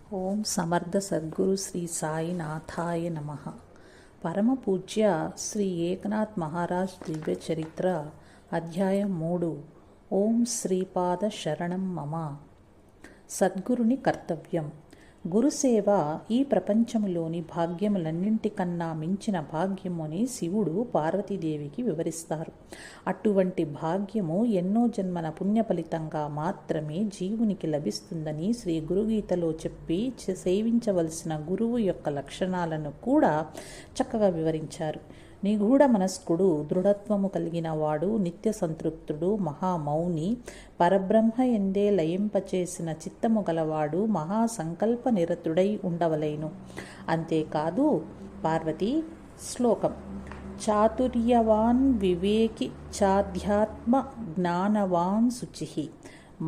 ఓం సమర్థ సద్గురు శ్రీ సాయినాథాయ నమః. పరమ పూజ్య శ్రీ ఏకనాథ్ మహారాజ్ దివ్య చరిత్ర అధ్యాయం 3. ఓం శ్రీపాద శరణం మమ. సద్గురుని కర్తవ్యం. గురుసేవ ఈ ప్రపంచములోని భాగ్యములన్నింటికన్నా మించిన భాగ్యము అని శివుడు పార్వతీదేవికి వివరిస్తారు. అటువంటి భాగ్యము ఎన్నో జన్మల పుణ్య ఫలితంగా మాత్రమే జీవునికి లభిస్తుందని శ్రీ గురుగీతలో చెప్పి సేవించవలసిన గురువు యొక్క లక్షణాలను కూడా చక్కగా వివరించారు. నిగూఢ మనస్కుడు, దృఢత్వము కలిగిన వాడు, నిత్య సంతృప్తుడు, మహామౌని, పరబ్రహ్మ ఎందే లయింపచేసిన చిత్తము గలవాడు, మహాసంకల్ప నిరతుడై ఉండవలేను. అంతేకాదు పార్వతి శ్లోకం: చాతుర్యవాన్ వివేకి చాధ్యాత్మ జ్ఞానవాన్ శుచి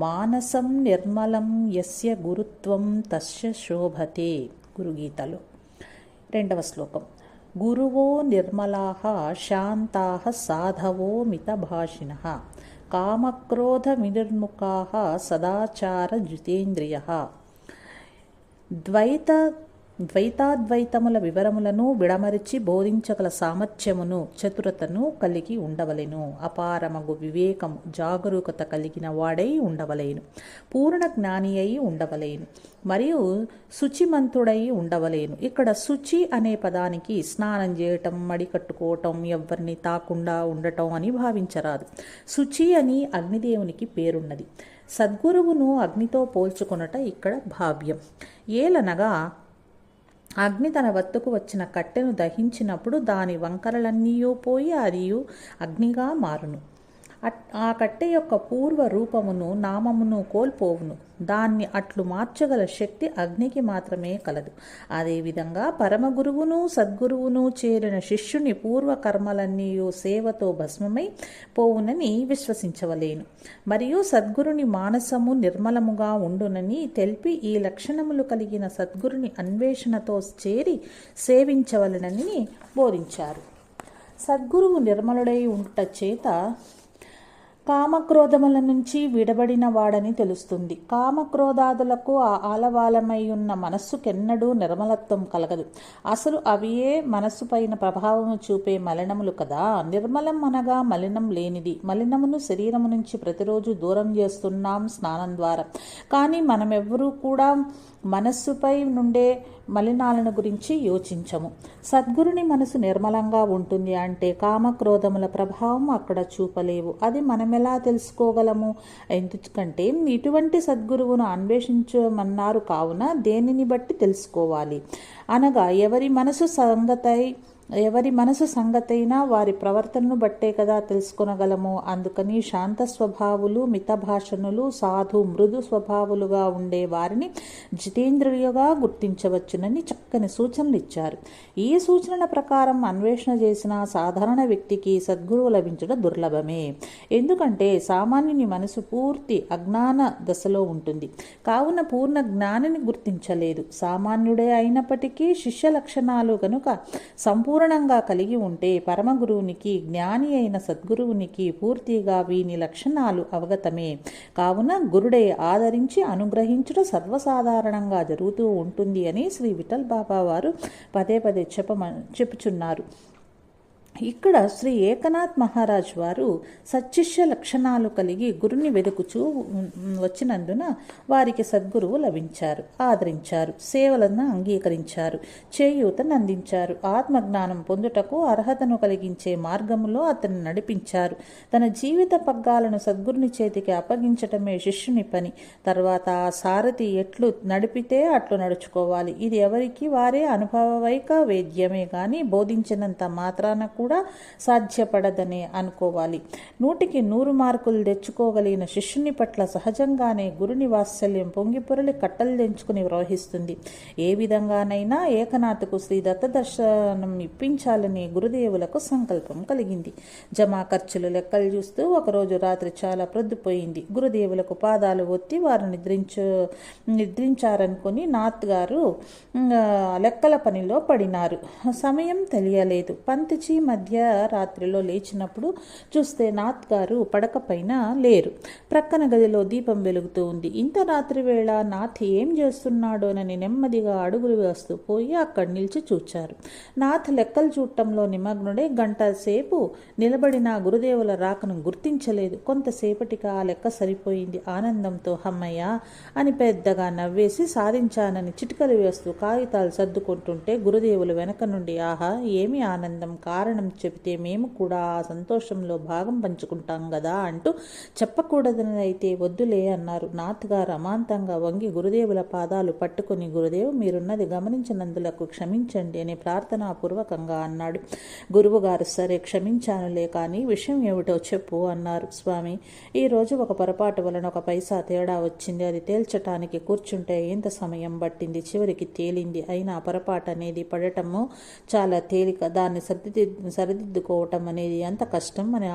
మానసం నిర్మలం యస్య గురుత్వం తస్య శోభతే. గురుగీతలో 2వ శ్లోకం: గురువో నిర్మలాః శాంతాః సాధవో మితభాషిణః కామక్రోధ వినిర్ముఖాః సదాచార జితేంద్రియాః. ద్వైతాద్వైతముల వివరములను విడమరిచి బోధించగల సామర్థ్యమును, చతురతను కలిగి ఉండవలెను. అపారమగు వివేకము, జాగరూకత కలిగిన వాడై ఉండవలేను. పూర్ణ జ్ఞాని అయి ఉండవలేను. మరియు శుచిమంతుడై ఉండవలేను. ఇక్కడ శుచి అనే పదానికి స్నానం చేయటం, మడి కట్టుకోవటం, ఎవరిని తాకుండా ఉండటం అని భావించరాదు. శుచి అని అగ్నిదేవునికి పేరున్నది. సద్గురువును అగ్నితో పోల్చుకొనుట ఇక్కడ భావ్యం. ఏలనగా అగ్ని తన వద్దకు వచ్చిన కట్టెను దహించినప్పుడు దాని వంకరలన్నీయూ పోయి అది అగ్నిగా మారును. ఆ కట్టె యొక్క పూర్వ రూపమును, నామమును కోల్పోవును. దాన్ని అట్లు మార్చగల శక్తి అగ్నికి మాత్రమే కలదు. అదేవిధంగా పరమగురువును సద్గురువును చేరిన శిష్యుని పూర్వకర్మలన్నీ సేవతో భస్మమై పోవునని విశ్వసించవలేను. మరియు సద్గురుని మానసము నిర్మలముగా ఉండునని తెలిపి ఈ లక్షణములు కలిగిన సద్గురుని అన్వేషణతో చేరి సేవించవలనని బోధించారు. సద్గురువు నిర్మలుడై ఉండుట చేత కామక్రోధముల నుంచి విడబడిన వాడని తెలుస్తుంది. కామక్రోధాదులకు ఆలవాలమై ఉన్న మనస్సుకెన్నడూ నిర్మలత్వం కలగదు. అసలు అవియే మనస్సు పైన ప్రభావము చూపే మలినములు కదా. నిర్మలం అనగా మలినం లేనిది. మలినమును శరీరము నుంచి ప్రతిరోజు దూరం చేస్తున్నాం స్నానం ద్వారా. కానీ మనమెవ్వరూ కూడా మనస్సుపై నుండే మలినాలను గురించి యోచించము. సద్గురుని మనసు నిర్మలంగా ఉంటుంది అంటే కామక్రోధముల ప్రభావం అక్కడ చూపలేవు. అది మనమెలా తెలుసుకోగలము? ఎందుకంటే ఇటువంటి సద్గురువును అన్వేషించమన్నారు కావున దేనిని బట్టి తెలుసుకోవాలి అనగా ఎవరి మనసు సంగతైనా వారి ప్రవర్తనను బట్టే కదా తెలుసుకొనగలము. అందుకని శాంత స్వభావులు, మితభాషణులు, సాధు మృదు స్వభావులుగా ఉండే వారిని జితేంద్రియుగా గుర్తించవచ్చునని చక్కని సూచనలు ఇచ్చారు. ఈ సూచనల ప్రకారం అన్వేషణ చేసిన సాధారణ వ్యక్తికి సద్గురువు లభించడం దుర్లభమే. ఎందుకంటే సామాన్యుని మనసు పూర్తి అజ్ఞాన దశలో ఉంటుంది. కావున పూర్ణ జ్ఞానిని గుర్తించలేదు. సామాన్యుడే అయినప్పటికీ శిష్య లక్షణాలు గనుక సంపూర్ణంగా కలిగి ఉంటే పరమగురువునికి, జ్ఞాని అయిన సద్గురువునికి పూర్తిగా వీని లక్షణాలు అవగతమే. కావున గురుడే ఆదరించి అనుగ్రహించడం సర్వసాధారణంగా జరుగుతూ ఉంటుంది అని శ్రీ విఠల్ బాబా వారు పదే పదే చెప్పుచున్నారు. ఇక్కడ శ్రీ ఏకనాథ్ మహారాజ్ వారు సచ్చిష్య లక్షణాలు కలిగి గురుని వెదుకుచూ వచ్చినందున వారికి సద్గురువు లభించారు, ఆదరించారు, సేవలను అంగీకరించారు, చేయూతను అందించారు. ఆత్మజ్ఞానం పొందుటకు అర్హతను కలిగించే మార్గములో అతను నడిపించారు. తన జీవిత పగ్గాలను సద్గురుని చేతికి అప్పగించటమే శిష్యుని పని. తర్వాత ఆ సారథి ఎట్లు నడిపితే అట్లు నడుచుకోవాలి. ఇది ఎవరికి వారే అనుభవైక వేద్యమే కానీ బోధించినంత మాత్రాన కూడా సాధ్యపడదని అనుకోవాలి. 100కి 100 మార్కులు తెచ్చుకోగలిగిన శిష్యుని పట్ల సహజంగానే గురుని వాత్సల్యం పొంగిపొరలి కట్టలు తెంచుకుని ప్రవహిస్తుంది. ఏ విధంగానైనా ఏకనాథకు శ్రీ దత్త దర్శనం ఇప్పించాలని గురుదేవులకు సంకల్పం కలిగింది. జమా ఖర్చులు లెక్కలు చూస్తూ ఒకరోజు రాత్రి చాలా ప్రొద్దుపోయింది. గురుదేవులకు పాదాలు ఒత్తి వారు నిద్రించారనుకుని నాథ్ గారు లెక్కల పనిలో పడినారు. సమయం తెలియలేదు. పంతిచి మధ్య మధ్యరాత్రిలో లేచినప్పుడు చూస్తే నాథ్ గారు పడక పైన లేరు. ప్రక్కన గదిలో దీపం వెలుగుతూ ఉంది. ఇంత రాత్రి వేళ నాథ్ ఏం చేస్తున్నాడోనని నెమ్మదిగా అడుగులు వేస్తూ పోయి అక్కడ నిలిచి చూచారు. నాథ్ లెక్కలు చూడటంలో నిమగ్నుడే గంట సేపు నిలబడిన గురుదేవుల రాకను గుర్తించలేదు. కొంతసేపటికి ఆ లెక్క సరిపోయింది. ఆనందంతో హమ్మయ్య అని పెద్దగా నవ్వేసి సాధించానని చిటికలు వేస్తూ కాగితాలు సర్దుకుంటుంటే గురుదేవులు వెనక నుండి ఆహా ఏమి ఆనందం, కారణం చెబితే మేము కూడా ఆ సంతోషంలో భాగం పంచుకుంటాం కదా అంటూ చెప్పకూడదని అయితే వద్దులే అన్నారు. నాథ్ గారు అమాంతంగా వంగి గురుదేవుల పాదాలు పట్టుకుని గురుదేవ్ మీరున్నది గమనించినందులకు క్షమించండి అని ప్రార్థనాపూర్వకంగా అన్నాడు. గురువుగారు సరే క్షమించానులే కానీ విషయం ఏమిటో చెప్పు అన్నారు. స్వామి ఈరోజు ఒక పొరపాటు వలన ఒక పైసా తేడా వచ్చింది. అది తేల్చటానికి కూర్చుంటే ఎంత సమయం పట్టింది. చివరికి తేలింది. అయినా పొరపాటు అనేది పడటము చాలా తేలిక, దాన్ని సరిదిద్దుకోవటం అనేది ఎంత కష్టం అని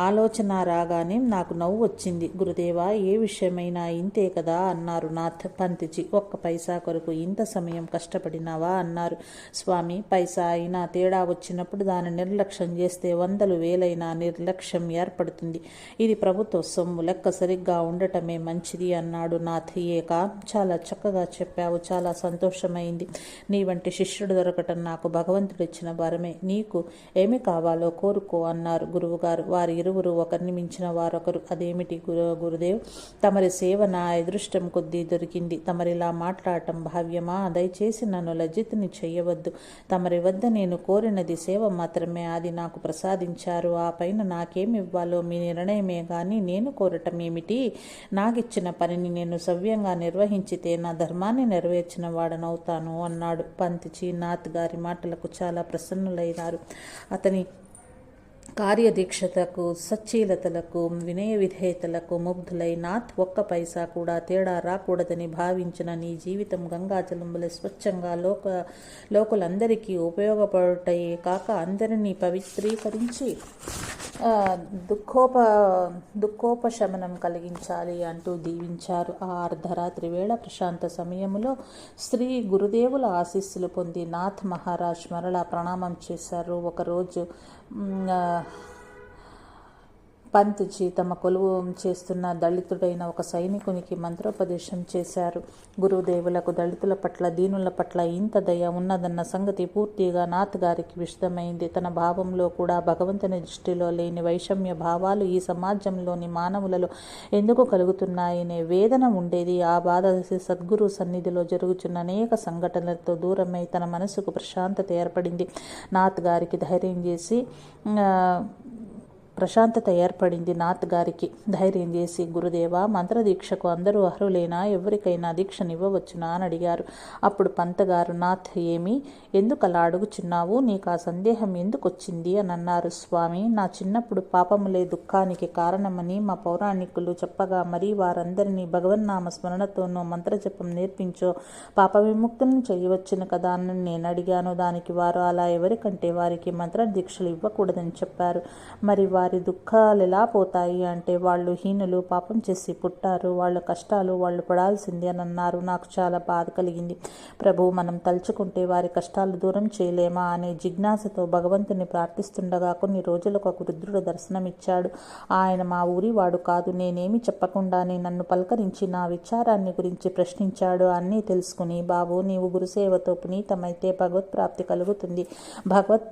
ఆలోచన రాగానే నాకు నవ్వు వచ్చింది. గురుదేవా ఏ విషయమైనా ఇంతే కదా అన్నారు నాథ్. పంతిజీ ఒక్క పైసా కొరకు ఇంత సమయం కష్టపడినావా అన్నారు. స్వామి పైసా అయినా తేడా వచ్చినప్పుడు దాన్ని నిర్లక్ష్యం చేస్తే వందలు వేలైనా నిర్లక్ష్యం ఏర్పడుతుంది. ఇది ప్రభుత్వ సొమ్ము, లెక్క సరిగ్గా ఉండటమే మంచిది అన్నాడు నాథ్. ఏక చాలా చక్కగా చెప్పావు, చాలా సంతోషమైంది. నీ వంటి శిష్యుడు దొరకటం నాకు భగవంతుడిచ్చిన వరమే. నీకు ఏమి కావాలో కోరుకో అన్నారు గురువుగారు. వారి ఇరువురు ఒకరిని మించిన వారొకరు. అదేమిటి గురుదేవ్, తమరి సేవ నా అదృష్టం కొద్దీ దొరికింది. తమరిలా మాట్లాడటం భావ్యమా? దయచేసి నన్ను లజ్జితుని చెయ్యవద్దు. తమరి వద్ద నేను కోరినది సేవ మాత్రమే, అది నాకు ప్రసాదించారు. ఆ పైన నాకేమివ్వాలో మీ నిర్ణయమే గాని నేను కోరటం ఏమిటి? నాకిచ్చిన పనిని నేను సవ్యంగా నిర్వహించితే నా ధర్మాన్ని నెరవేర్చిన వాడనవుతాను అన్నాడు. పంతిజీ నాథ్ గారి మాటలకు చాలా ప్రసన్నులైనారు. అతని కార్యదీక్షతకు, సచ్చీలతలకు, వినయ విధేయతలకు ముగ్ధులై నాథ్ ఒక్క పైసా కూడా తేడా రాకూడదని భావించిన నీ జీవితం గంగాజలంబుల స్వచ్ఛంగా లోకులందరికీ ఉపయోగపడటయే కాక అందరినీ పవిత్రీకరించి దుఃఖోపశమనం కలిగించాలి అంటూ దీవించారు. ఆ అర్ధరాత్రి వేళ ప్రశాంత సమయములో శ్రీ గురుదేవుల ఆశీస్సులు పొంది నాథ్ మహారాజ్ మరలా ప్రణామం చేశారు. ఒకరోజు పంతిజీ తమ కొలువు చేస్తున్న దళితుడైన ఒక సైనికునికి మంత్రోపదేశం చేశారు. గురుదేవులకు దళితుల పట్ల, దీనుల పట్ల ఇంత దయ ఉన్నదన్న సంగతి పూర్తిగా నాథ్ గారికి విషదమైంది. తన భావంలో కూడా భగవంతుని దృష్టిలో లేని వైషమ్య భావాలు ఈ సమాజంలోని మానవులలో ఎందుకు కలుగుతున్నాయనే వేదన ఉండేది. ఆ బాధ సద్గురు సన్నిధిలో జరుగుతున్న అనేక సంఘటనలతో దూరమై తన మనసుకు ప్రశాంతత ఏర్పడింది. నాథ్ గారికి నాథ్ గారికి ధైర్యం చేసి గురుదేవా మంత్రదీక్షకు అందరూ అర్హులైనా ఎవరికైనా దీక్షనివ్వవచ్చునా అని అడిగారు. అప్పుడు పంతగారు నాథ్ ఎందుకు అలా అడుగుచున్నావు, నీకు ఆ సందేహం ఎందుకు వచ్చింది అని అన్నారు. స్వామి నా చిన్నప్పుడు పాపములే దుఃఖానికి కారణమని మా పౌరాణికులు చెప్పగా మరీ వారందరినీ భగవన్నామ స్మరణతోనూ మంత్రజపం నేర్పించో పాప విముక్తులను చేయవచ్చును కదా అని నేను అడిగాను. దానికి వారు అలా ఎవరికంటే వారికి మంత్రదీక్షలు ఇవ్వకూడదని చెప్పారు. మరి వారి దుఃఖాలు ఎలా పోతాయి అంటే వాళ్ళు హీనులు, పాపం చేసి పుట్టారు, వాళ్ళ కష్టాలు వాళ్ళు పడాల్సింది అని అన్నారు. నాకు చాలా బాధ కలిగింది. ప్రభు మనం తలుచుకుంటే వారి కష్టాలు దూరం చేయలేమా అనే జిజ్ఞాసతో భగవంతుని ప్రార్థిస్తుండగా కొన్ని రోజులకు ఒక వృద్ధుడు దర్శనమిచ్చాడు. ఆయన మా ఊరి వాడు కాదు. నేనేమి చెప్పకుండానే నన్ను పలకరించి నా విచారాన్ని గురించి ప్రశ్నించాడు. అన్నీ తెలుసుకుని బాబు నీవు గురుసేవతో పునీతమైతే భగవత్ ప్రాప్తి కలుగుతుంది. భగవత్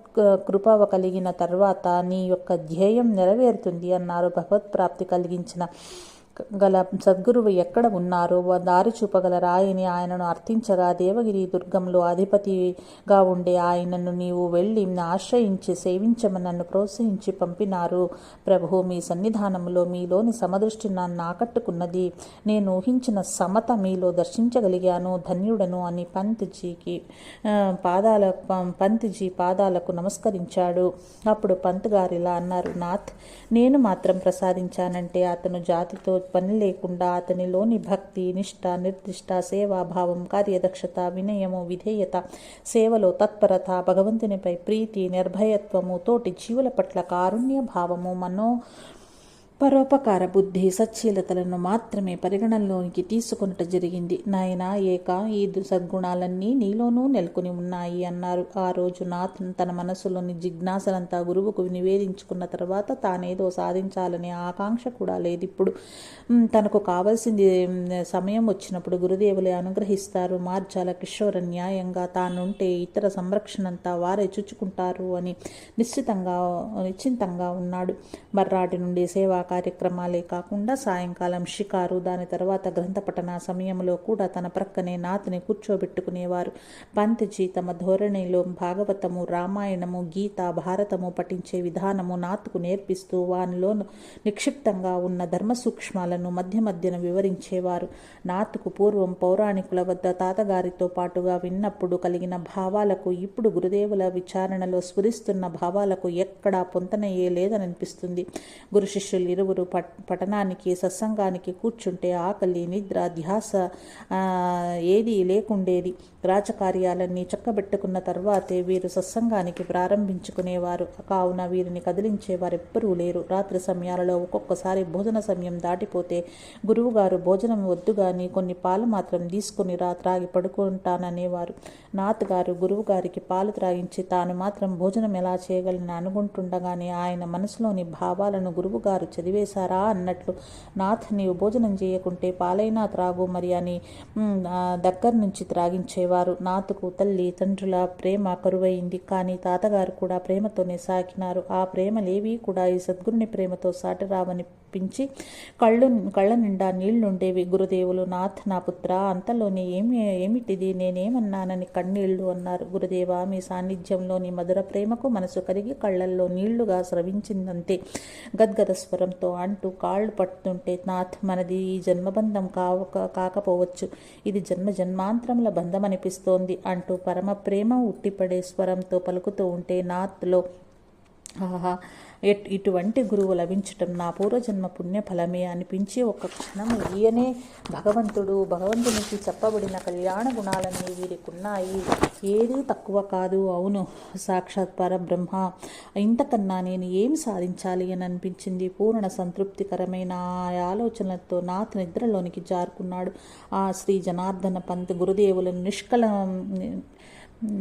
కృప కలిగిన తర్వాత నీ యొక్క ధ్యేయం నెరవేరుతుంది అన్నారు. భగవత్ ప్రాప్తి కలిగించిన గల సద్గురువు ఎక్కడ ఉన్నారో దారి చూపగల రాయిని ఆయనను అర్థించగా దేవగిరి దుర్గంలో అధిపతిగా ఉండే ఆయనను నీవు వెళ్ళి ఆశ్రయించి సేవించమని నన్ను ప్రోత్సహించి పంపినారు. ప్రభు మీ సన్నిధానంలో మీలోని సమదృష్టి నన్ను ఆకట్టుకున్నది. నేను ఊహించిన సమత మీలో దర్శించగలిగాను. ధన్యుడను అని పంతిజీ పాదాలకు నమస్కరించాడు. అప్పుడు పంత్ గారిలా అన్నారు. నాథ్ నేను మాత్రం ప్రసాదించానంటే అతను జాతితో పని లేకుండా అతనిలోని భక్తి, నిష్ఠ, నిర్దిష్ట, సేవాభావం, కార్యదక్షత, వినయము, విధేయత, సేవలో తత్పరత, భగవంతునిపై ప్రీతి, నిర్భయత్వము, తోటి జీవుల పట్ల కారుణ్య భావము, పరోపకార బుద్ధి సచ్చీలతలను మాత్రమే పరిగణనలోనికి తీసుకొనుట జరిగింది. నాయనా ఏక, ఈ సద్గుణాలన్నీ నీలోనూ నెలకొని ఉన్నాయి అన్నారు. ఆ రోజు నాథ్ తన మనసులోని జిజ్ఞాసనంతా గురువుకు నివేదించుకున్న తర్వాత తానేదో సాధించాలనే ఆకాంక్ష కూడా లేదిప్పుడు. తనకు కావలసింది సమయం వచ్చినప్పుడు గురుదేవులే అనుగ్రహిస్తారు. మార్జాల కిషోర న్యాయంగా తానుంటే ఇతర సంరక్షణంతా వారే చూచుకుంటారు అని నిశ్చింతంగా ఉన్నాడు. మర్నాటి నుండి సేవా కార్యక్రమాలే కాకుండా సాయంకాలం షికారు, దాని తర్వాత గ్రంథపఠన సమయంలో కూడా తన ప్రక్కనే నాథ్ని కూర్చోబెట్టుకునేవారు. పంత్జీ తమ ధోరణిలో భాగవతము, రామాయణము, గీత, భారతము పఠించే విధానము నాథ్కు నేర్పిస్తూ వానిలో నిక్షిప్తంగా ఉన్న ధర్మ సూక్ష్మాలను మధ్య మధ్యన వివరించేవారు. నాథ్కు పూర్వం పౌరాణికుల వద్ద తాతగారితో పాటుగా విన్నప్పుడు కలిగిన భావాలకు ఇప్పుడు గురుదేవుల విచారణలో స్ఫురిస్తున్న భావాలకు ఎక్కడా పొంతనయే లేదనిపిస్తుంది. గురు శిష్యులు ఇరువురు పఠనానికి, సత్సంగానికి కూర్చుంటే ఆకలి, నిద్ర, ధ్యాస ఏదీ లేకుండేది. రాజకార్యాలన్నీ చక్కబెట్టుకున్న తర్వాతే వీరు సత్సంగానికి ప్రారంభించుకునేవారు. కావున వీరిని కదిలించేవారెవ్వరూ లేరు. రాత్రి సమయాలలో ఒక్కొక్కసారి భోజన సమయం దాటిపోతే గురువుగారు భోజనం వద్దుగాని కొన్ని పాలు మాత్రం తీసుకుని త్రాగి పడుకుంటాననేవారు. నాథ్ గారు గురువుగారికి పాలు త్రాగించి తాను మాత్రం భోజనం ఎలా చేయగలని అనుకుంటుండగానే ఆయన మనసులోని భావాలను గురువుగారు చదివేశారా అన్నట్లు, నాథ్ నీవు భోజనం చేయకుంటే పాలైనా త్రాగు మరి అని దగ్గర నుంచి త్రాగించేవారు. నాథ్కు తల్లి తండ్రుల ప్రేమ కరువైంది. కానీ తాతగారు కూడా ప్రేమతోనే సాకినారు. ఆ ప్రేమలేవీ కూడా ఈ సద్గురుని ప్రేమతో సాటిరావనిపించి కళ్ళ నిండా నీళ్లుండేవి. గురుదేవులు, నాథ్ నా పుత్ర, అంతలోనే ఏమిటిది, నేనేమన్నానని కన్నీళ్లు అన్నారు. గురుదేవా, మీ సాన్నిధ్యంలోని మధుర ప్రేమకు మనసు కరిగి కళ్ళల్లో నీళ్లుగా స్రవించిందంతే గద్గద స్వరంతో అంటూ కాళ్ళు పట్టుతుంటే, నాథ్, మనది ఈ జన్మబంధం కాకపోవచ్చు, ఇది జన్మాంతరముల బంధం అనిపిస్తోంది అంటూ పరమ ప్రేమ ఉట్టిపడే స్వరంతో పలుకుతూ ఉంటే నాథ్లో ఆహా, ఇటువంటి గురువు లభించటం నా పూర్వజన్మ పుణ్యఫలమే అనిపించి ఒక్క క్షణం ఈయనే భగవంతునికి చెప్పబడిన కళ్యాణ గుణాలన్నీ వీరికున్నాయి, ఏదీ తక్కువ కాదు, అవును సాక్షాత్ పరబ్రహ్మ, ఇంతకన్నా నేను ఏమి సాధించాలి అని అనిపించింది. పూర్ణ సంతృప్తికరమైన ఆ ఆలోచనలతో నాథ్ నిద్రలోనికి జారుకున్నాడు. ఆ శ్రీ జనార్దన పంత్ గురుదేవులను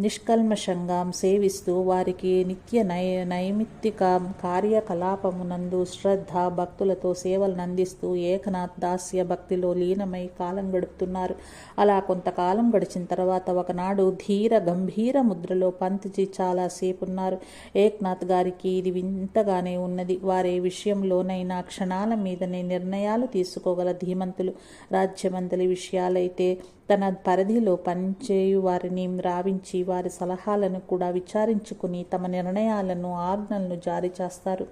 నిష్కల్మషంగా సేవిస్తూ వారికి నిత్య నైమిత్తిక కార్యకలాపమునందు శ్రద్ధ భక్తులతో సేవలను అందిస్తూ ఏకనాథ్ దాస్య భక్తిలో లీనమై కాలం గడుపుతున్నారు. అలా కొంతకాలం గడిచిన తర్వాత ఒకనాడు ధీర గంభీర ముద్రలో పంత్జీ చాలాసేపున్నారు. ఏక్నాథ్ గారికి ఇది వింతగానే ఉన్నది. వారి విషయంలోనైనా క్షణాల మీదనే నిర్ణయాలు తీసుకోగల ధీమంతులు. రాజ్యమంతలి విషయాలైతే తన పరిధిలో పనిచేయు వారిని రావించి వారి సలహాలను కూడా విచారించుకుని తమ నిర్ణయాలను, ఆజ్ఞలను జారీ చేస్తారు.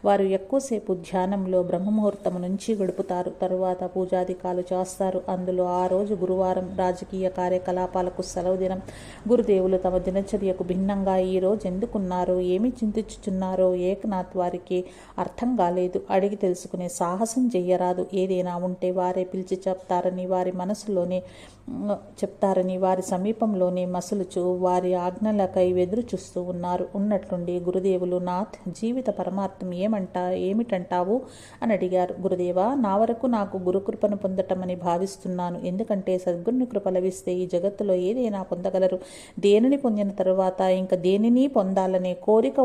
వారు ఎక్కువసేపు ధ్యానంలో బ్రహ్మముహూర్తము నుంచి గడుపుతారు. తరువాత పూజాధికాలు చేస్తారు. అందులో ఆ రోజు గురువారం, రాజకీయ కార్యకలాపాలకు సెలవు దినం. గురుదేవులు తమ దినచర్యకు భిన్నంగా ఈ రోజు ఎందుకున్నారో, ఏమి చింతించుచున్నారో ఏకనాథ్ వారికి అర్థం కాలేదు. అడిగి తెలుసుకునే సాహసం చెయ్యరాదు. ఏదైనా ఉంటే వారే పిలిచి చెప్తారని వారి సమీపంలోనే మసులుచు వారి ఆజ్ఞలకై ఎదురు చూస్తూ ఉన్నారు. ఉన్నట్లుండి గురుదేవులు, నాథ్, జీవిత పరమార్థం ఏమిటంటావు అని అడిగారు. గురుదేవా, నా వరకు నాకు గురుకృపను పొందటమని భావిస్తున్నాను. ఎందుకంటే సద్గురుని కృప లభిస్తే ఈ జగత్తులో ఏదైనా పొందగలరు. దేనిని పొందిన తరువాత ఇంకా దేనిని పొందాలనే కోరిక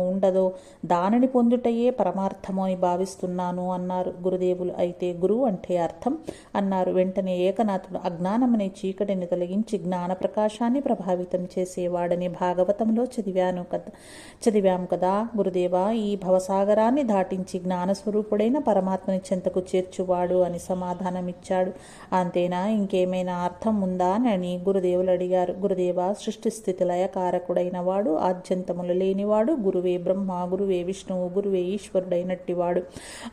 ఉండదో దానిని పొందుటయే పరమార్థము అని భావిస్తున్నాను అన్నారు గురుదేవులు. అయితే గురువు అంటే అర్థం అన్నారు. వెంటనే ఏకనాథుడు అజ్ఞానమనే చీకటిని తొలగించి జ్ఞాన ప్రకాశాన్ని ప్రభావితం చేసేవాడని భాగవతంలో చదివాము కదా గురుదేవా. ఈ భవసాగరాన్ని దాటించి జ్ఞానస్వరూపుడైన పరమాత్మని చెంతకు చేర్చువాడు అని సమాధానమిచ్చాడు. అంతేనా, ఇంకేమైనా అర్థం ఉందా అని గురుదేవులు అడిగారు. గురుదేవా, సృష్టి స్థితి లయకారకుడైన వాడు, ఆద్యంతములు లేనివాడు, గురువే బ్రహ్మ, గురువే విష్ణువు, గురువే ఈశ్వరుడైనట్టివాడు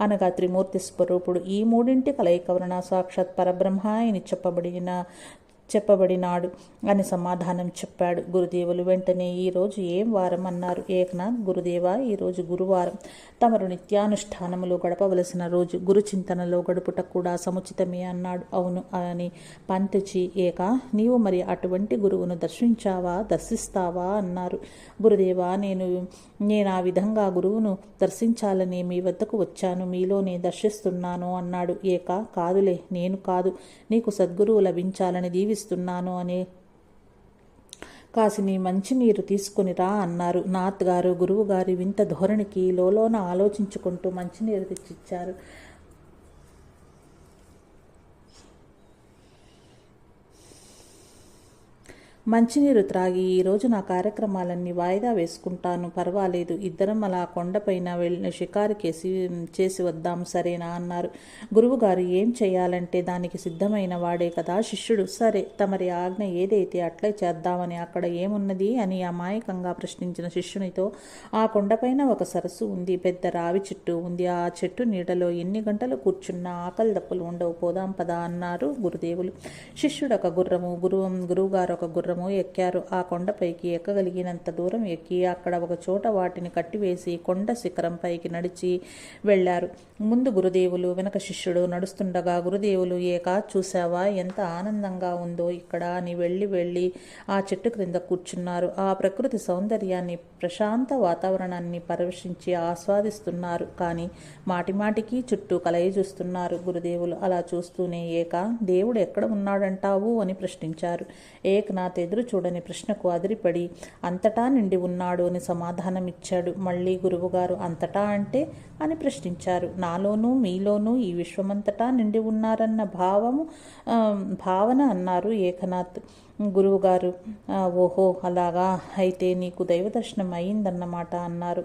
అనగా త్రిమూర్తి స్వరూపుడు. ఈ మూడింటి కలయిక వలన సాక్షాత్ పరబ్రహ్మ అని చెప్పబడినాడు అని సమాధానం చెప్పాడు. గురుదేవులు వెంటనే ఈరోజు ఏం వారం అన్నారు. ఏకనాథ్, గురుదేవా, ఈరోజు గురువారం, తమరు నిత్యానుష్ఠానములు గడపవలసిన రోజు, గురు చింతనలో గడుపుట కూడా సముచితమే అన్నాడు. అవును అని పంత్జీ, ఏక, నీవు మరి అటువంటి గురువును దర్శిస్తావా అన్నారు. గురుదేవా, నేను నేను ఆ విధంగా గురువును దర్శించాలని మీ వద్దకు వచ్చాను, మీలోనే దర్శిస్తున్నాను అన్నాడు. కాదులే, నేను కాదు, నీకు సద్గురువు లభించాలని దీవిస్తున్నాను అనే కాసిని మంచినీరు తీసుకుని రా అన్నారు. నాథ్ గారు గురువుగారి వింత ధోరణికి లోలోన ఆలోచించుకుంటూ మంచినీరు తెచ్చిచ్చారు. మంచినీరు త్రాగి, ఈరోజు నా కార్యక్రమాలన్నీ వాయిదా వేసుకుంటాను, పర్వాలేదు, ఇద్దరం అలా కొండపైన వెళ్ళి షికారు చేసి వద్దాం, సరేనా అన్నారు. గురువుగారు ఏం చేయాలంటే దానికి సిద్ధమైన వాడే కదా శిష్యుడు. సరే, తమరి ఆజ్ఞ ఏదైతే అట్లే చేద్దామని. అక్కడ ఏమున్నది అని అమాయకంగా ప్రశ్నించిన శిష్యునితో, ఆ కొండపైన ఒక సరస్సు ఉంది, పెద్ద రావి చెట్టు ఉంది, ఆ చెట్టు నీడలో ఎన్ని గంటలు కూర్చున్నా ఆకలి దప్పులు ఉండవు, పోదాం పదా అన్నారు గురుదేవులు. శిష్యుడు ఒక గుర్రము, గురువుగారు ఒక గుర్రము ఎక్కారు. ఆ కొండపైకి ఎక్కగలిగినంత దూరం ఎక్కి అక్కడ ఒక చోట వాటిని కట్టివేసి కొండ శిఖరం పైకి నడిచి వెళ్లారు. ముందు గురుదేవులు, వెనక శిష్యుడు నడుస్తుండగా గురుదేవులు, చూసావా ఎంత ఆనందంగా ఉందో ఇక్కడ అని వెళ్ళి ఆ చెట్టు క్రింద కూర్చున్నారు. ఆ ప్రకృతి సౌందర్యాన్ని, ప్రశాంత వాతావరణాన్ని పరవశించి ఆస్వాదిస్తున్నారు. కానీ మాటిమాటికి చుట్టూ కలయి చూస్తున్నారు. గురుదేవులు అలా చూస్తూనే, దేవుడు ఎక్కడ ఉన్నాడంటావు అని ప్రశ్నించారు. ఏకనాథ్ ఎదురు చూడని ప్రశ్నకు అదిరిపడి, అంతటా నిండి ఉన్నాడు అని సమాధానమిచ్చాడు. మళ్ళీ గురువుగారు, అంతటా అంటే అని ప్రశ్నించారు. నాలోనూ మీలోనూ ఈ విశ్వమంతటా నిండి ఉన్నారన్న భావన అన్నారు ఏకనాథ్. గురువుగారు, ఓహో అలాగా, అయితే నీకు దైవదర్శనం అయిందన్నమాట అన్నారు.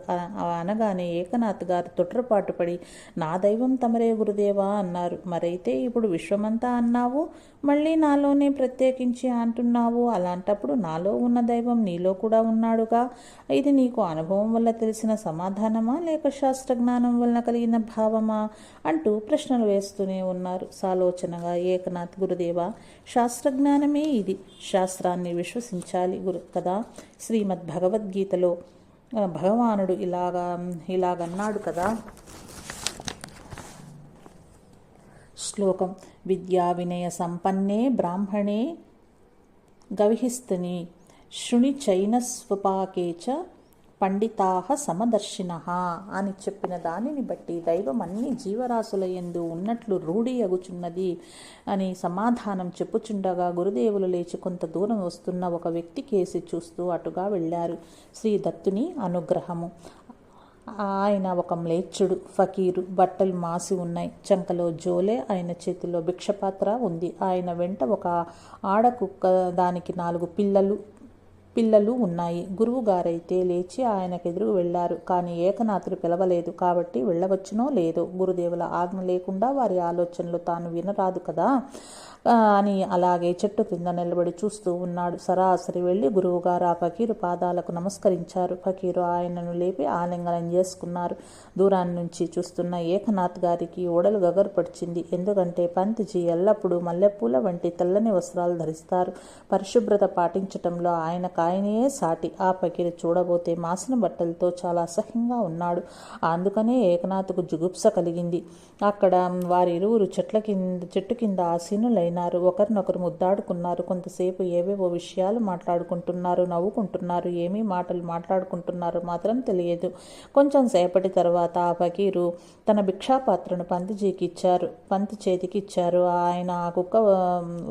అనగానే ఏకనాథ్ గారు తొట్రపాటు పడి, నా దైవం తమరే గురుదేవా అన్నారు. మరైతే ఇప్పుడు విశ్వమంతా అన్నావు, మళ్ళీ నాలోనే ప్రత్యేకించి అంటున్నావు. అలాంటప్పుడు నాలో ఉన్న దైవం నీలో కూడా ఉన్నాడుగా. ఇది నీకు అనుభవం వల్ల తెలిసిన సమాధానమా, లేక శాస్త్రజ్ఞానం వలన కలిగిన భావమా అంటూ ప్రశ్నలు వేస్తూనే ఉన్నారు. సాలోచనగా ఏకనాథ్, గురుదేవా, శాస్త్రజ్ఞానమే ఇది, శాస్త్రాన్ని విశ్వసించాలి కదా. శ్రీమద్ భగవద్గీతలో భగవానుడు ఇలాగన్నాడు కదా. శ్లోకం: విద్యా వినయ సంపన్నే బ్రాహ్మణే గవిహిస్తని శృణి చైనస్వపాకే చ పండితాహ సమదర్శినః అని చెప్పిన దానిని బట్టి దైవం అన్ని జీవరాశుల యందు ఉన్నట్లు రూఢి అగుచున్నది అని సమాధానం చెప్పుచుండగా గురుదేవులు లేచి కొంత దూరం వస్తున్న ఒక వ్యక్తి కేసి చూస్తూ అటుగా వెళ్ళారు. శ్రీ దత్తుని అనుగ్రహము. ఆయన ఒక మ్లేచ్చుడు, ఫకీరు, బట్టలు మాసి ఉన్నాయి, చంకలో జోలే, ఆయన చేతిలో భిక్షపాత్ర ఉంది. ఆయన వెంట ఒక ఆడకుక్క, దానికి 4 పిల్లలు ఉన్నాయి. గురువుగారైతే లేచి ఆయనకెదురు వెళ్లారు. కానీ ఏకనాథుడు పిలవలేదు కాబట్టి వెళ్ళవచ్చునో లేదో. గురుదేవుల ఆజ్ఞ లేకుండా వారి ఆలోచనలు తాను వినరాదు కదా అని అలాగే చెట్టు కింద నిలబడి చూస్తూ ఉన్నాడు. సరాసరి వెళ్ళి గురువుగారు ఆ ఫకీరు పాదాలకు నమస్కరించారు. ఫకీరు ఆయనను లేపి ఆలింగనం చేసుకున్నారు. దూరాన్ని నుంచి చూస్తున్న ఏకనాథ్ గారికి ఓడలు గగరుపడిచింది. ఎందుకంటే పంతిజీ ఎల్లప్పుడూ మల్లెపూల వంటి తెల్లని వస్త్రాలు ధరిస్తారు. పరిశుభ్రత పాటించటంలో ఆయనకాయనే సాటి. ఆ ఫకీరు చూడబోతే మాసిన బట్టలతో చాలా అసహ్యంగా ఉన్నాడు. అందుకనే ఏకనాథ్కు జుగుప్స కలిగింది. అక్కడ వారిరువురు చెట్టు కింద ఆసీనులైనారు. ఒకరినొకరు ముద్దాడుకున్నారు. కొంతసేపు ఏవేవో విషయాలు మాట్లాడుకుంటున్నారు, నవ్వుకుంటున్నారు. ఏమీ మాటలు మాట్లాడుకుంటున్నారు మాత్రం తెలియదు. కొంచెం సేపటి తర్వాత ఆ ఫకీరు తన భిక్షాపాత్రను పంతి చేతికి ఇచ్చారు. ఆయన ఆ కుక్క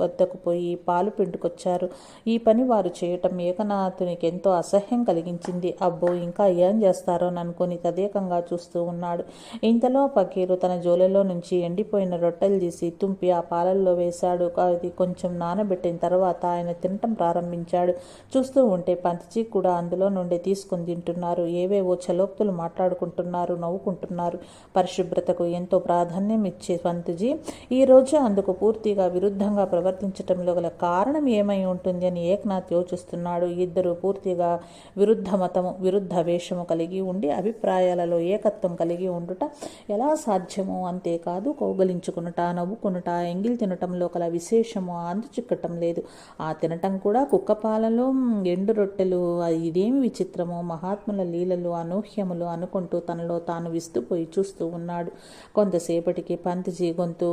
వద్దకు పోయి పాలు పిండుకొచ్చారు. ఈ పని వారు చేయటం ఏకనాథునికి ఎంతో అసహ్యం కలిగించింది. అబ్బో, ఇంకా ఏం చేస్తారోననుకుని తదేకంగా చూస్తూ ఉన్నాడు. ఇంతలో ఫకీరు తన జోలెలో నుంచి ఎండిపోయిన రొట్టెలు తీసి తుంపి ఆ పాలల్లో వేశాడు. అది కొంచెం నానబెట్టిన తర్వాత ఆయన తినటం ప్రారంభించాడు. చూస్తూ ఉంటే పంతిజీ కూడా అందులో నుండి తీసుకుని తింటున్నారు. ఏవేవో చలోక్తులు మాట్లాడుకుంటున్నారు, నవ్వుకుంటున్నారు. పరిశుభ్రతకు ఎంతో ప్రాధాన్యం ఇచ్చే పంతిజీ ఈరోజు అందుకు పూర్తిగా విరుద్ధంగా ప్రవర్తించటంలో గల కారణం ఏమై ఉంటుంది అని ఏకనాథ్ యోచిస్తున్నాడు. ఇద్దరు పూర్తిగా విరుద్ధ మతము, విరుద్ధ వేషము కలిగి ఉండి అభిప్రాయాలలో ఏకత్వం కలిగి ఉండుట ఎలా సాధ్యమో, అంతేకాదు కౌగలించుకునుట, నవ్వుకునుట, ఎంగిల్ తినటంలో కల విశేషము చిక్కటం లేదు. ఆ తినటం కూడా కుక్కపాలలో ఎండు రొట్టెలు, ఇదేమి విచిత్రమో, మహాత్ముల లీలలు అనూహ్యములు అనుకుంటూ తనలో తాను విస్తుపోయి చూస్తూ ఉన్నాడు. కొంతసేపటికి పంతిజీ గొంతు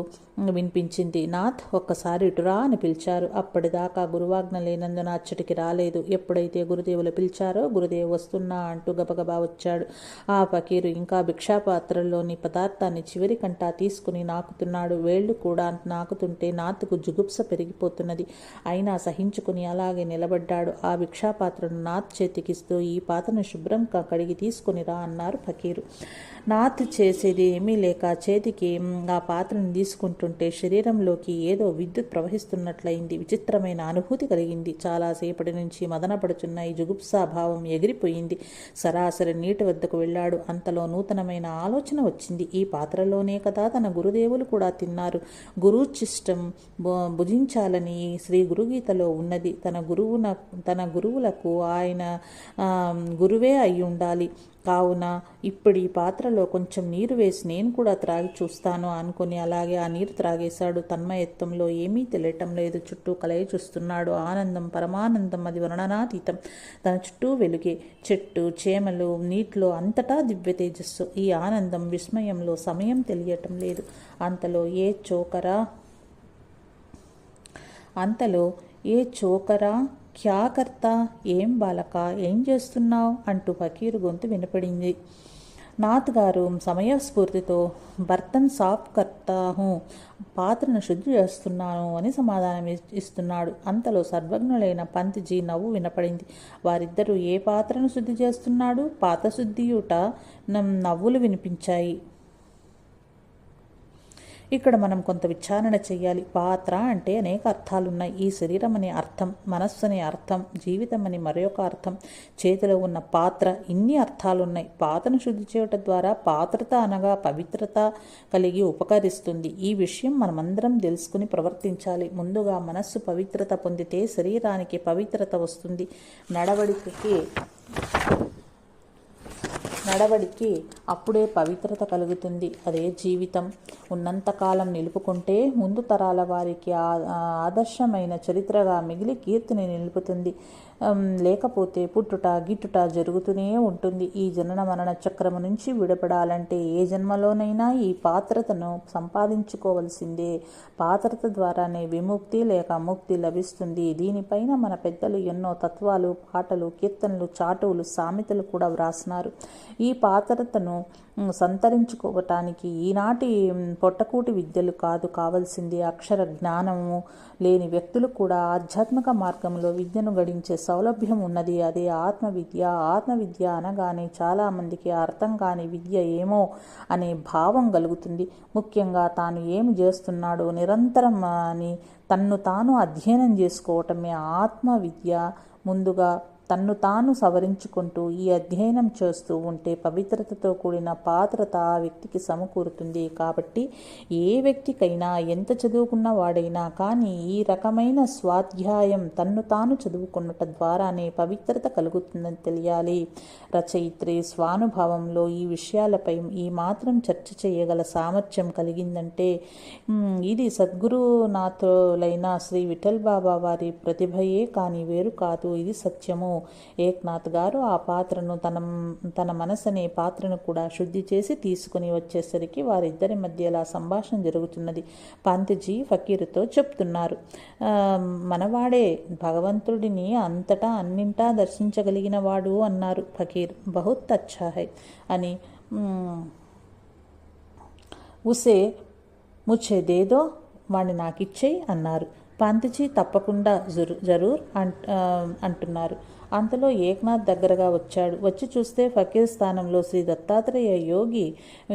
వినిపించింది. నాథ్, ఒక్కసారి ఇటురా అని పిలిచారు. అప్పటిదాకా గురువాజ్ఞ లేనందున అచ్చటికి రాలేదు. ఎప్పుడైతే గురుదేవులు పిలిచారో గురుదేవు వస్తున్నా అంటూ గబగబా వచ్చాడు. ఆ ఫకీరు ఇంకా భిక్షాపాత్రలోని పదార్థాన్ని చివరి కంటా తీసుకుని నాకుతున్నాడు. వేళ్లు కూడా నాకుతుంటే నాథ్కు జుగుప్స పెరిగిపోతున్నది. అయినా సహించుకుని అలాగే నిలబడ్డాడు. ఆ భిక్షాపాత్రను నాథ్ చేతికిస్తూ, ఈ పాత్రను శుభ్రంగా కడిగి తీసుకుని రా అన్నారు ఫకీరు. నాథ్ చేసేది ఏమీ లేక చేతికి ఆ పాత్రను తీసుకుంటుంటే శరీరంలోకి ఏదో విద్యుత్ ప్రవహిస్తున్నట్లయింది. విచిత్రమైన అనుభూతి కలిగింది. చాలాసేపటి నుంచి మదనపడుచున్న ఈ జుగుప్సాభావం ఎగిరిపోయింది. సరాసరి నీటి వద్దకు వెళ్ళాడు. అంతలో నూతనమైన ఆలోచన వచ్చింది. ఈ పాత్రలోనే కదా తన గురుదేవులు కూడా తిన్నారు. గురుచిష్టం భుజించాలని శ్రీ గురుగీతలో ఉన్నది. తన గురువులకు ఆయన గురువే అయి ఉండాలి. కావున ఇప్పుడు ఈ పాత్రలో కొంచెం నీరు వేసి నేను కూడా త్రాగి చూస్తాను అనుకుని అలాగే ఆ నీరు త్రాగేశాడు. తన్మయత్వంలో ఏమీ తెలియటం లేదు. చుట్టూ కలయి చూస్తున్నాడు. ఆనందం, పరమానందం, అది వర్ణనాతీతం. తన చుట్టూ వెలుగే, చెట్టు చేమలు, నీటిలో అంతటా దివ్య తేజస్సు. ఈ ఆనందం, విస్మయంలో సమయం తెలియటం లేదు. అంతలో ఏ చోకరా క్యా కర్తా, ఏం బాలక, ఏం చేస్తున్నావు అంటూ ఫకీరు గొంతు వినపడింది. నాథ్ గారు సమయస్ఫూర్తితో బర్తన్ సాఫ్ కర్తా హూ, పాత్రను శుద్ధి చేస్తున్నాను అని సమాధానం ఇస్తున్నాడు. అంతలో సర్వజ్ఞులైన పంతిజీ నవ్వు వినపడింది. వారిద్దరూ ఏ పాత్రను శుద్ధి చేస్తున్నాడు? పాత్ర శుద్ధియుట నవ్వులు వినిపించాయి. ఇక్కడ మనం కొంత విచారణ చెయ్యాలి. పాత్ర అంటే అనేక అర్థాలున్నాయి. ఈ శరీరం అనే అర్థం, మనస్సు అనే అర్థం, జీవితం అని మరొక అర్థం, చేతిలో ఉన్న పాత్ర, ఇన్ని అర్థాలున్నాయి. పాత్రను శుద్ధి చేయటం ద్వారా పాత్రత అనగా పవిత్రత కలిగి ఉపకరిస్తుంది. ఈ విషయం మనమందరం తెలుసుకుని ప్రవర్తించాలి. ముందుగా మనస్సు పవిత్రత పొందితే శరీరానికి పవిత్రత వస్తుంది. నడవడికి అప్పుడే పవిత్రత కలుగుతుంది. అదే జీవితం. ఉన్నంతకాలం నిలుపుకుంటే ముందు తరాల వారికి ఆదర్శమైన చరిత్రగా మిగిలి కీర్తిని నిలుపుతుంది. లేకపోతే పుట్టుట గిట్టుట జరుగుతూనే ఉంటుంది. ఈ జనన మరణ చక్రము నుంచి విడపడాలంటే ఏ జన్మలోనైనా ఈ పాత్రతను సంపాదించుకోవలసిందే. పాత్రత ద్వారానే విముక్తి లేక ముక్తి లభిస్తుంది. దీనిపైన మన పెద్దలు ఎన్నో తత్వాలు, పాటలు, కీర్తనలు, చాటువులు, సామెతలు కూడా వ్రాసినారు. ఈ పాత్రతను సంతరించుకోవటానికి ఈనాటి పొట్టకూటి విద్యలు కాదు కావలసింది. అక్షర జ్ఞానము లేని వ్యక్తులు కూడా ఆధ్యాత్మిక మార్గంలో విద్యను గడించే సౌలభ్యం ఉన్నది. అదే ఆత్మవిద్య. ఆత్మవిద్య అనగానే చాలామందికి అర్థం కాని విద్య ఏమో అనే భావం కలుగుతుంది. ముఖ్యంగా తాను ఏమి చేస్తున్నాడో నిరంతరం అని తన్ను తాను అధ్యయనం చేసుకోవటమే ఆత్మవిద్య. ముందుగా తన్ను తాను సవరించుకుంటూ ఈ అధ్యయనం చేస్తూ ఉంటే పవిత్రతతో కూడిన పాత్రత ఆ వ్యక్తికి సమకూరుతుంది. కాబట్టి ఏ వ్యక్తికైనా ఎంత చదువుకున్న వాడైనా కానీ ఈ రకమైన స్వాధ్యాయం తన్ను తాను చదువుకున్నట ద్వారానే పవిత్రత కలుగుతుందని తెలియాలి. రచయిత్రి స్వానుభావంలో ఈ విషయాలపై ఈ మాత్రం చర్చ చేయగల సామర్థ్యం కలిగిందంటే ఇది సద్గురునాథులైన శ్రీ విఠల్ బాబా వారి ప్రతిభయే కానీ వేరు కాదు. ఇది సత్యము. ఏక్నాథ్ గారు ఆ పాత్రను తన మనసనే పాత్రను కూడా శుద్ధి చేసి తీసుకుని వచ్చేసరికి వారిద్దరి మధ్యలా సంభాషణ జరుగుతున్నది. పంత్జీ ఫకీరుతో చెప్తున్నారు. మనవాడే భగవంతుడిని అంతటా అన్నింటా దర్శించగలిగిన వాడు అన్నారు ఫకీర్. బహుత్ అచ్చా హై అని ఉసే ముచ్చే దేదో, వాడిని నాకిచ్చేయి అన్నారు. పంత్జీ తప్పకుండా జరూర్ అంటున్నారు. అంతలో ఏక్నాథ్ దగ్గరగా వచ్చాడు. వచ్చి చూస్తే ఫకీర్ స్థానంలో శ్రీ దత్తాత్రేయ యోగి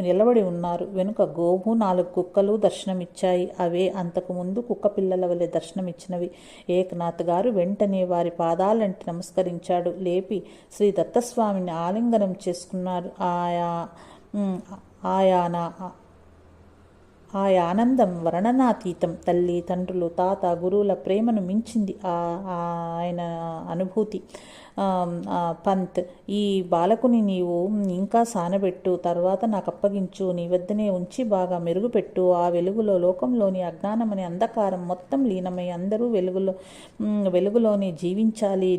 నిలబడి ఉన్నారు. వెనుక గోవు 4 కుక్కలు దర్శనమిచ్చాయి. అవే అంతకు ముందు కుక్క పిల్లల వలె దర్శనమిచ్చినవి. ఏక్నాథ్ గారు వెంటనే వారి పాదాలంటి నమస్కరించాడు. లేపి శ్రీ దత్తస్వామిని ఆలింగనం చేసుకున్నారు. ఆ ఆనందం వర్ణనాతీతం. తల్లి, తండ్రులు, తాత, గురువుల ప్రేమను మించింది ఆయన అనుభూతి. పంత్, ఈ బాలకుని నీవు ఇంకా సానబెట్టు, తర్వాత నాకు అప్పగించు, నీ వద్దనే ఉంచి బాగా మెరుగుపెట్టు. ఆ వెలుగులో లోకంలోని అజ్ఞానమనే అంధకారం మొత్తం లీనమై అందరూ వెలుగులోనే జీవించాలి.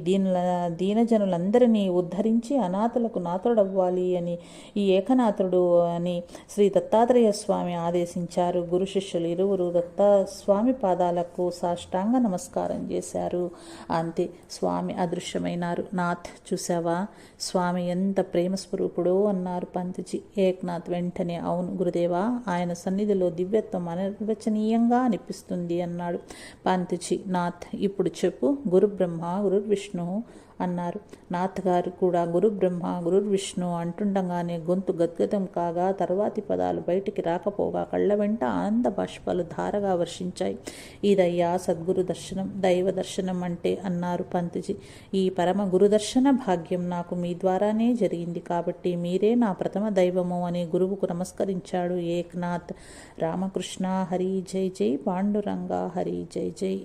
దీనజనులందరినీ ఉద్ధరించి అనాథలకు నాథుడవ్వాలి అని ఈ ఏకనాథుడు అని శ్రీ దత్తాత్రేయ స్వామి ఆదేశించారు. గురు శిష్యులు ఇరువురు దత్తాస్వామి పాదాలకు సాష్టాంగ నమస్కారం చేశారు. అంతే, స్వామి అదృశ్యమైనారు. నాథ్, చూసావా స్వామి ఎంత ప్రేమస్వరూపుడో అన్నారు పంత్జీ. ఏక్నాథ్ వెంటనే అవును గురుదేవా, ఆయన సన్నిధిలో దివ్యత్వం అనిర్వచనీయంగా అనిపిస్తుంది అన్నాడు. పంత్జీ, నాథ్ ఇప్పుడు చెప్పు, గురు బ్రహ్మ గురు విష్ణు అన్నారు. నాథ్ గారు కూడా గురు బ్రహ్మ గురు విష్ణు అంటుండగానే గొంతు గద్గదం కాగా తర్వాతి పదాలు బయటికి రాకపోగా కళ్ళ వెంట ఆనంద బాష్పాలు ధారగా వర్షించాయి. ఇదయ్యా సద్గురు దర్శనం, దైవ దర్శనం అంటే అన్నారు పంత్జీ. ఈ పరమ గురుదర్శన భాగ్యం నాకు మీ ద్వారానే జరిగింది కాబట్టి మీరే నా ప్రథమ దైవము అని గురువుకు నమస్కరించాడు ఏక్నాథ్. రామకృష్ణ హరి జై జై, పాండురంగ హరి జై జై.